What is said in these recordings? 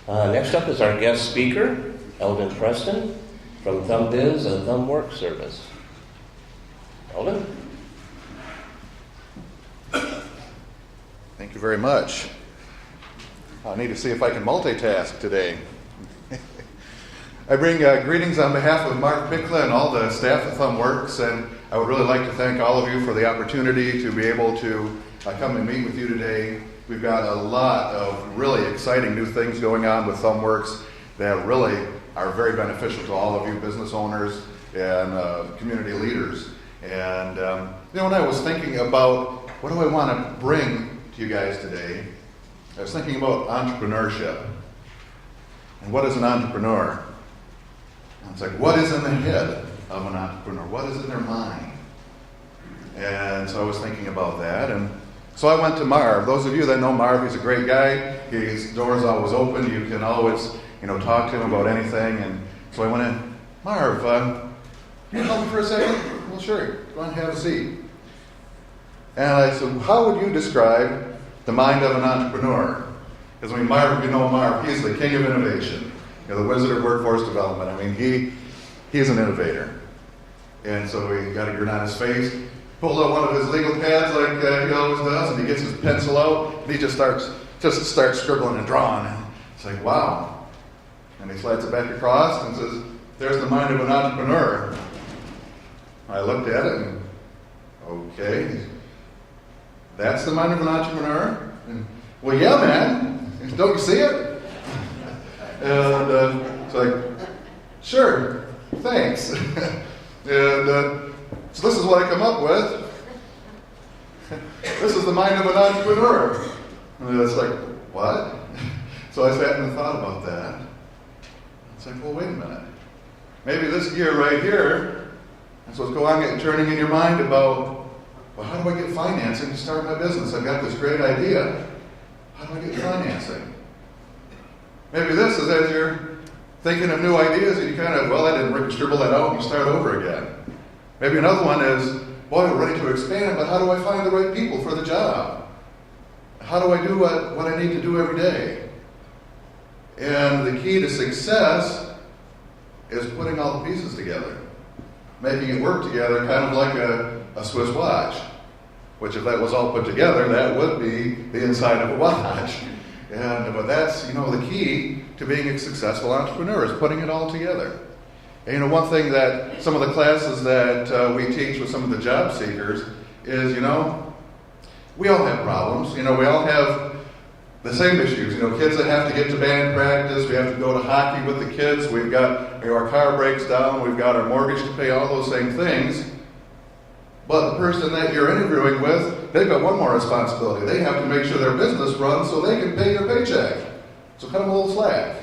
Next up is our guest speaker, Eldon Preston from ThumbBiz and ThumbWorks service. Eldon? Thank you very much. I need to see if I can multitask today. I bring greetings on behalf of Mark Pickla and all the staff at ThumbWorks, and I would really like to thank all of you for the opportunity to be able to come and meet with you today. We've got a lot of really exciting new things going on with ThumbWorks that really are very beneficial to all of you business owners and community leaders. And when I was thinking about what do I want to bring to you guys today, I was thinking about entrepreneurship. And what is an entrepreneur? And it's like, what is in the head of an entrepreneur? What is in their mind? And so I was thinking about that. And so I went to Marv. Those of you that know Marv, he's a great guy. His door's always open. You can always, talk to him about anything. And so I went in, Marv, can you help me for a second? Well, sure. Go on and have a seat. And I said, how would you describe the mind of an entrepreneur? Because Marv, Marv, he's the king of innovation. The wizard of workforce development. He's an innovator. And so he got a grin on his face, pulled out one of his legal pads like he always does, and he gets his pencil out, and he just starts scribbling and drawing. And it's like, wow. And he slides it back across and says, there's the mind of an entrepreneur. I looked at it and, okay, that's the mind of an entrepreneur? And, well, yeah, man. Don't you see it? And it's like, sure, thanks. And so this is what I come up with. This is the mind of an entrepreneur. And it's like, what? So I sat and thought about that. It's like, well, wait a minute. Maybe this gear right here, that's what's going on, turning in your mind about, well, how do I get financing to start my business? I've got this great idea. How do I get financing? Maybe this is as you're thinking of new ideas and you kind of, I didn't scribble that out and you start over again. Maybe another one is, boy, we're ready to expand, but how do I find the right people for the job? How do I do what I need to do every day? And the key to success is putting all the pieces together, making it work together, kind of like a Swiss watch, which if that was all put together, that would be the inside of a watch. But that's, the key to being a successful entrepreneur is putting it all together. And one thing that some of the classes that we teach with some of the job seekers is, we all have problems. We all have the same issues. Kids that have to get to band practice, we have to go to hockey with the kids, we've got, our car breaks down, we've got our mortgage to pay, all those same things. But the person that you're interviewing with, they've got one more responsibility. They have to make sure their business runs so they can pay your paycheck. So cut them a little slack.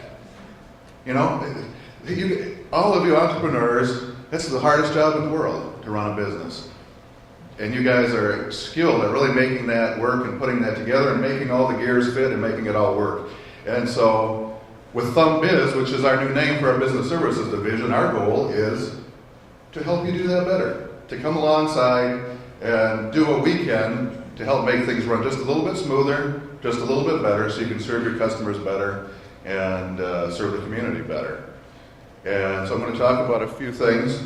All of you entrepreneurs, this is the hardest job in the world, to run a business. And you guys are skilled at really making that work and putting that together and making all the gears fit and making it all work. And so with ThumbBiz, which is our new name for our business services division, our goal is to help you do that better. To come alongside and do what we can to help make things run just a little bit smoother, just a little bit better, so you can serve your customers better and serve the community better. And so I'm going to talk about a few things.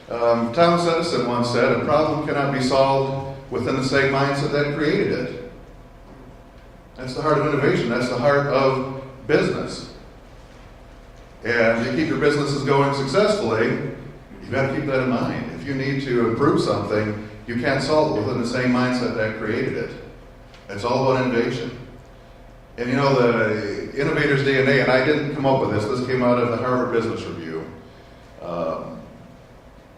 Thomas Edison once said, a problem cannot be solved within the same mindset that created it. That's the heart of innovation. That's the heart of business. And to keep your businesses going successfully, you've got to keep that in mind. If you need to improve something, you can't solve it within the same mindset that created it. It's all about innovation. And the innovator's DNA, and I didn't come up with this, this came out of the Harvard Business Review.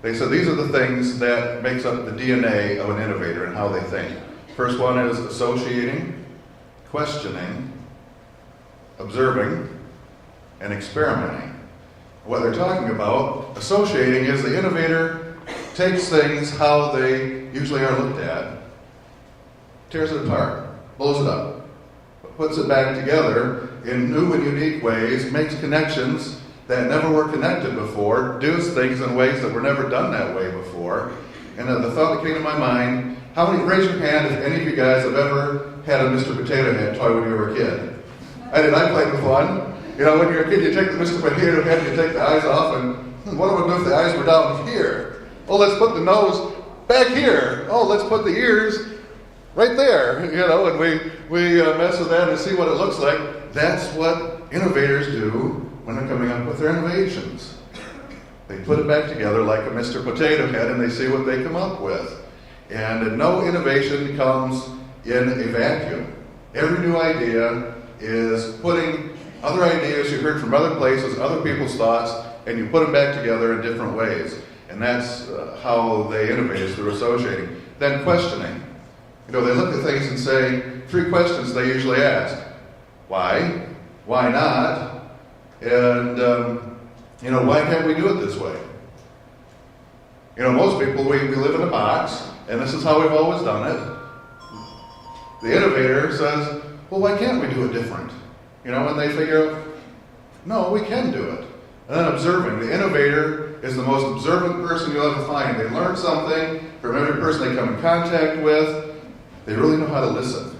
They said these are the things that makes up the DNA of an innovator and how they think. First one is associating, questioning, observing, and experimenting. What they're talking about, associating, is the innovator takes things how they usually are looked at, tears it apart, blows it up, puts it back together in new and unique ways, makes connections that never were connected before, does things in ways that were never done that way before. And the thought that came to my mind, raise your hand if any of you guys have ever had a Mr. Potato Head toy when you were a kid? I played with one. You know, when you're a kid, you take the Mr. Potato Head, you take the eyes off, and what do we do if the eyes were down here? Oh, let's put the nose back here. Oh, let's put the ears right there. You know, and we mess with that and see what it looks like. That's what innovators do when they're coming up with their innovations. They put it back together like a Mr. Potato Head, and they see what they come up with. And no innovation comes in a vacuum. Every new idea is putting other ideas you heard from other places, other people's thoughts, and you put them back together in different ways. And that's how they innovate, is through associating. Then questioning. You know, they look at things and say, 3 questions they usually ask. Why? Why not? And, you know, why can't we do it this way? You know, most people, we live in a box, and this is how we've always done it. The innovator says, well, why can't we do it different? You know, and they figure out, no, we can do it. And then observing. The innovator is the most observant person you'll ever find. They learn something from every person they come in contact with. They really know how to listen.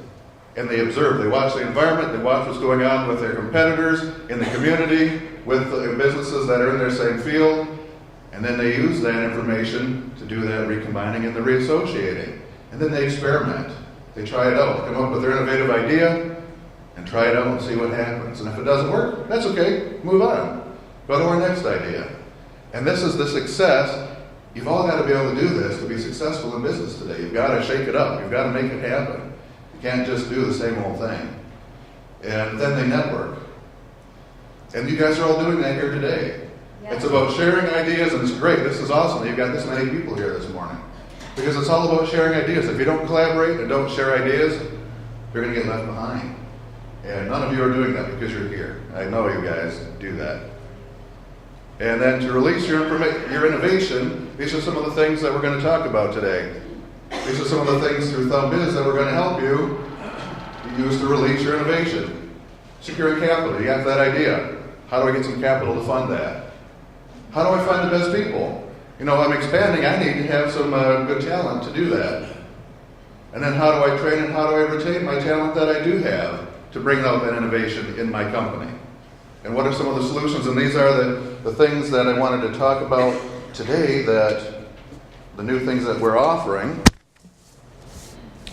And they observe. They watch the environment. They watch what's going on with their competitors, in the community, with the businesses that are in their same field. And then they use that information to do that recombining and the reassociating. And then they experiment. They try it out. Come up with their innovative idea and try it out and see what happens. And if it doesn't work, that's okay. Move on. Go to our next idea. And this is the success. You've all got to be able to do this to be successful in business today. You've got to shake it up. You've got to make it happen. You can't just do the same old thing. And then they network. And you guys are all doing that here today. Yeah. It's about sharing ideas, and it's great. This is awesome that you've got this many people here this morning. Because it's all about sharing ideas. If you don't collaborate and don't share ideas, you're going to get left behind. And none of you are doing that because you're here. I know you guys do that. And then to release your innovation, these are some of the things that we're going to talk about today. These are some of the things through ThumbBiz that we're going to help you use to release your innovation. Securing capital. You got that idea. How do I get some capital to fund that? How do I find the best people? You know, I'm expanding. I need to have some good talent to do that. And then how do I train and how do I retain my talent that I do have to bring out that innovation in my company? And what are some of the solutions? And these are the things that I wanted to talk about today, that the new things that we're offering.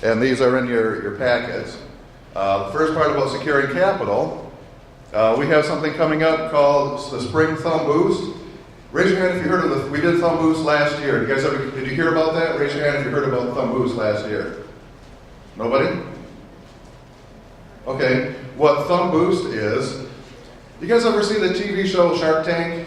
And these are in your packets. The first part about securing capital, we have something coming up called the Spring Thumb Boost. Raise your hand if you heard of we did Thumb Boost last year. Did you hear about that? Raise your hand if you heard about Thumb Boost last year. Nobody? Okay. What Thumb Boost is, you guys ever see the TV show Shark Tank?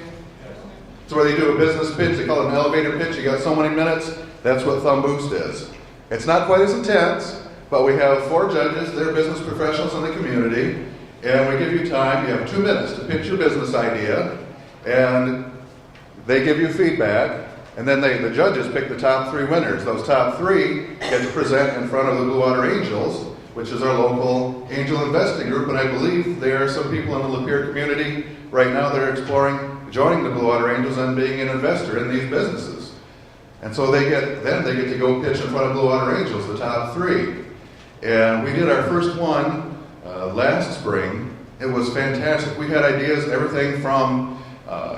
It's where they do a business pitch. They call it an elevator pitch. You got so many minutes. That's what Thumb Boost is. It's not quite as intense, but we have 4 judges. They're business professionals in the community. And we give you time. You have 2 minutes to pitch your business idea. And they give you feedback. And then the judges pick the top 3 winners. Those top 3 get to present in front of the Blue Water Angels, which is our local angel investing group. And I believe there are some people in the Lapeer community right now that are exploring joining the Blue Water Angels and being an investor in these businesses. And so they get to go pitch in front of Blue Water Angels, the top 3. And we did our first one last spring. It was fantastic. We had ideas, everything from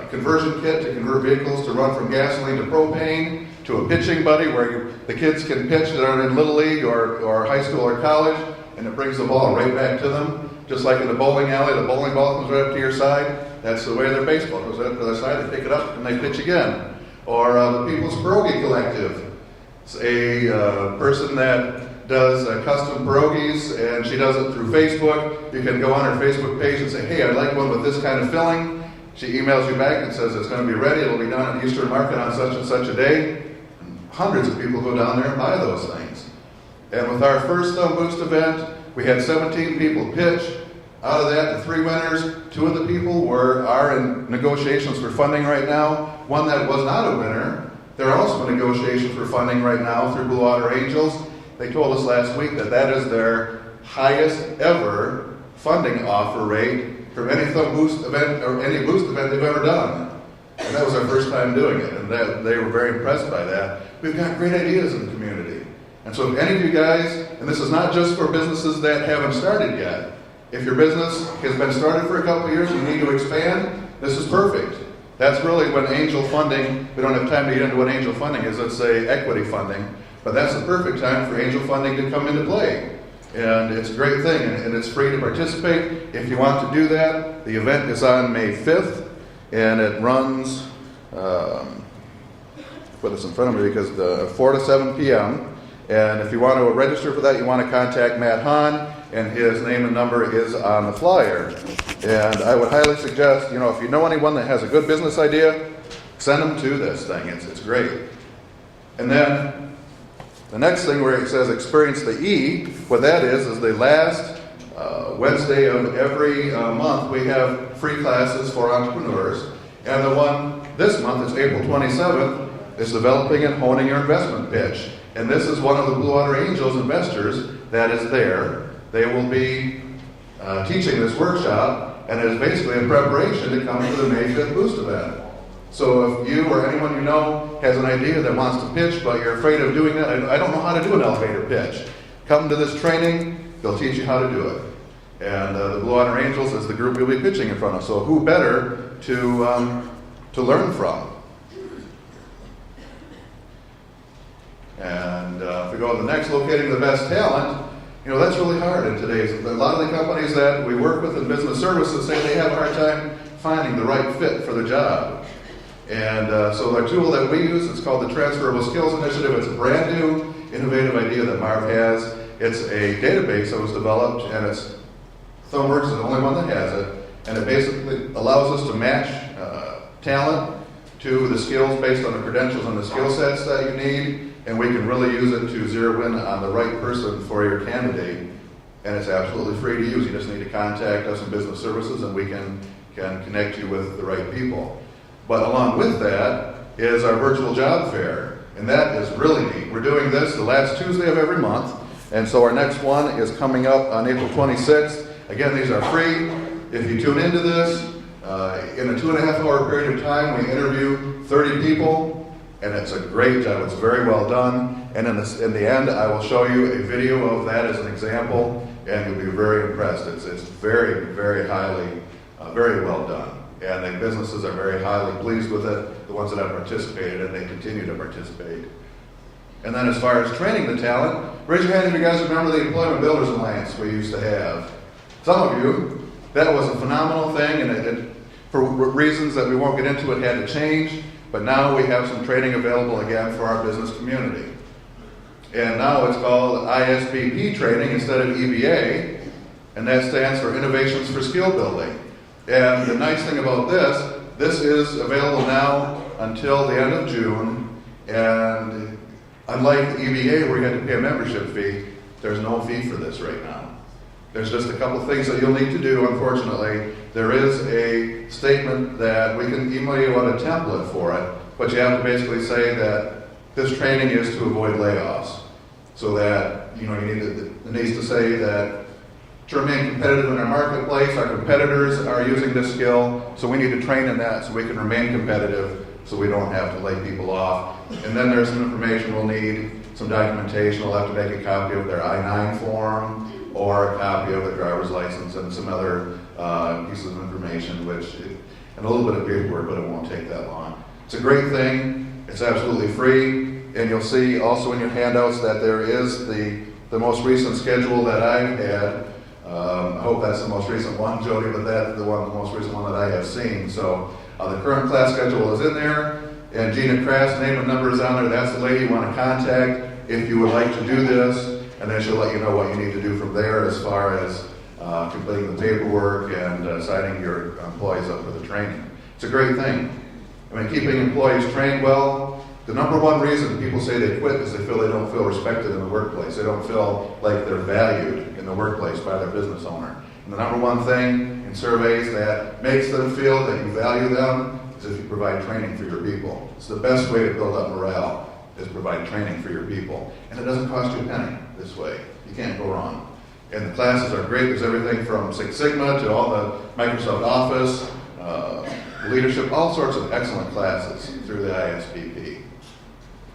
conversion kit to convert vehicles to run from gasoline to propane, to a pitching buddy where the kids can pitch that are in Little League or high school or college, and it brings the ball right back to them. Just like in the bowling alley, the bowling ball comes right up to your side. That's the way their baseball goes right up to their side. They pick it up and they pitch again. Or the People's Pierogi Collective. It's a person that does custom pierogies, and she does it through Facebook. You can go on her Facebook page and say, hey, I'd like one with this kind of filling. She emails you back and says it's going to be ready. It'll be done at Eastern Market on such and such a day. And hundreds of people go down there and buy those things. And with our first Thumb Boost event, we had 17 people pitch. Out of that, the 3 winners, 2 of the people are in negotiations for funding right now. One that was not a winner, they're also in negotiations for funding right now through Blue Water Angels. They told us last week that is their highest ever funding offer rate from any Thumb Boost event or any Boost event they've ever done. And that was our first time doing it, and they were very impressed by that. We've got great ideas in the community. And so if any of you guys, and this is not just for businesses that haven't started yet, If your business has been started for a couple of years and you need to expand, this is perfect. That's really when angel funding, we don't have time to get into what angel funding is, let's say equity funding, but that's the perfect time for angel funding to come into play. And it's a great thing, and it's free to participate. If you want to do that, the event is on May 5th, and it runs, put this in front of me because the 4 to 7 p.m. And if you want to register for that, you want to contact Matt Hahn, and his name and number is on the flyer. And I would highly suggest, if you know anyone that has a good business idea, send them to this thing. It's great. And then the next thing where it says experience the E, what that is the last Wednesday of every month we have free classes for entrepreneurs. And the one this month is April 27th, is developing and honing your investment pitch. And this is one of the Blue Water Angels investors that is there. They will be teaching this workshop, and it is basically a preparation to come to the May 5th Boost event. So if you or anyone you know has an idea that wants to pitch, but you're afraid of doing that, I don't know how to do an elevator pitch. Come to this training, they'll teach you how to do it. And the Blue Water Angels is the group you'll be pitching in front of. So who better to learn from? And if we go to the next, locating the best talent, that's really hard in today's. A lot of the companies that we work with in business services say they have a hard time finding the right fit for the job. And so our tool that we use, it's called the Transferable Skills Initiative. It's a brand new, innovative idea that Marv has. It's a database that was developed, and ThumbWorks is the only one that has it. And it basically allows us to match talent to the skills based on the credentials and the skill sets that you need. And we can really use it to zero in on the right person for your candidate. And it's absolutely free to use. You just need to contact us in business services, and we can connect you with the right people. But along with that is our virtual job fair, and that is really neat. We're doing this the last Tuesday of every month, and so our next one is coming up on April 26th. Again, these are free. If you tune into this, in a 2.5-hour period of time, we interview 30 people, and it's a great job. It's very well done, and in the end, I will show you a video of that as an example, and you'll be very impressed. It's very, very highly, very well done. And the businesses are very highly pleased with it, the ones that have participated, and they continue to participate. And then as far as training the talent, raise your hand if you guys remember the Employment Builders Alliance we used to have. Some of you, that was a phenomenal thing, and it for reasons that we won't get into, it had to change, but now we have some training available again for our business community. And now it's called ISBP training instead of EBA, and that stands for Innovations for Skill Building. And the nice thing about this is available now until the end of June, and unlike the EBA where you had to pay a membership fee, there's no fee for this right now. There's just a couple things that you'll need to do, unfortunately. There is a statement that we can email you on a template for it, but you have to basically say that this training is to avoid layoffs. So that, it needs to say that to remain competitive in our marketplace, our competitors are using this skill, so we need to train in that so we can remain competitive, so we don't have to lay people off. And then there's some information we'll need, some documentation. We'll have to make a copy of their I-9 form or a copy of their driver's license and some other pieces of information, and a little bit of paperwork, but it won't take that long. It's a great thing. It's absolutely free. And you'll see also in your handouts that there is the most recent schedule that I've had. I hope that's the most recent one, Jody, but that's the most recent one that I have seen. So the current class schedule is in there, and Gina Kraft's name and number is on there. That's the lady you want to contact if you would like to do this, and then she'll let you know what you need to do from there as far as completing the paperwork and signing your employees up for the training. It's a great thing. Keeping employees trained well, the number one reason people say they quit is they don't feel respected in the workplace. They don't feel like they're valued in the workplace by their business owner. And the number one thing in surveys that makes them feel that you value them is if you provide training for your people. It's the best way to build up morale, is provide training for your people. And it doesn't cost you a penny this way. You can't go wrong. And the classes are great. There's everything from Six Sigma to all the Microsoft Office, leadership, all sorts of excellent classes through the ISBP.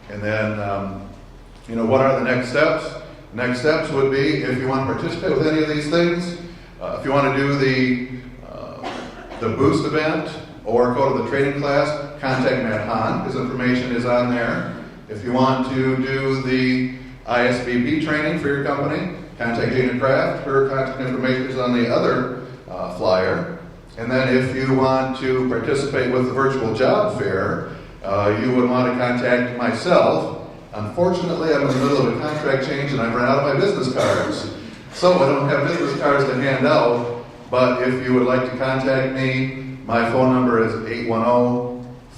And then, what are the next steps? Next steps would be, if you want to participate with any of these things, If you want to do the Boost event or go to the training class, contact Matt Hahn. His information is on there. If you want to do the ISBB training for your company, contact Gina Kraft. Her contact information is on the other flyer. And then if you want to participate with the virtual job fair, you would want to contact myself. Unfortunately, I'm in the middle of a contract change and I've run out of my business cards. So I don't have business cards to hand out, but if you would like to contact me, my phone number is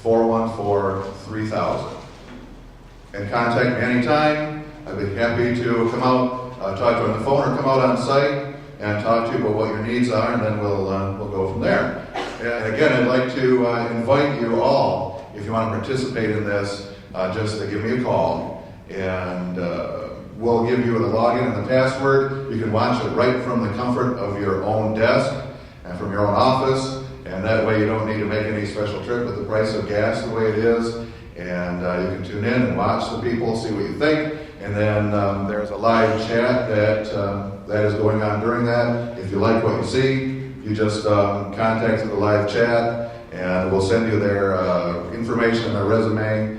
810-414-3000. And contact me anytime. I'd be happy to come out, talk to you on the phone or come out on site and talk to you about what your needs are, and then we'll go from there. And again, I'd like to invite you all, if you want to participate in this, just to give me a call, and we'll give you the login and the password. You can watch it right from the comfort of your own desk and from your own office, and that way you don't need to make any special trip with the price of gas the way it is, and you can tune in and watch the people, see what you think, and then there's a live chat that is going on during that. If you like what you see, you just contact the live chat, and we'll send you their information and their resume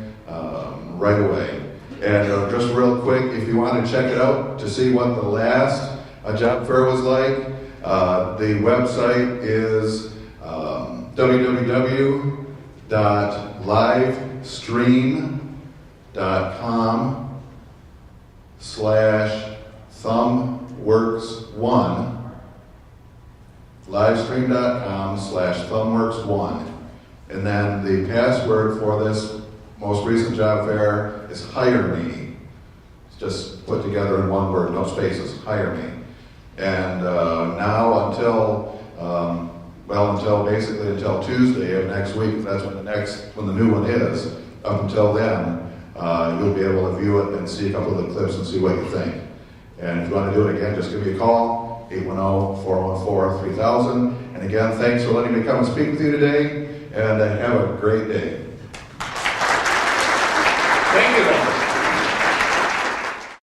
right away. And just real quick, if you want to check it out to see what the last job fair was like, the website is www.livestream.com/thumbworks1. livestream.com/thumbworks1. And then the password for this most recent job fair is hire me. It's just put together in one word, no spaces, hire me. And now until Tuesday of next week, that's when the new one is, up until then, you'll be able to view it and see a couple of the clips and see what you think. And if you want to do it again, just give me a call, 810-414-3000. And again, thanks for letting me come and speak with you today, and have a great day. Thank you.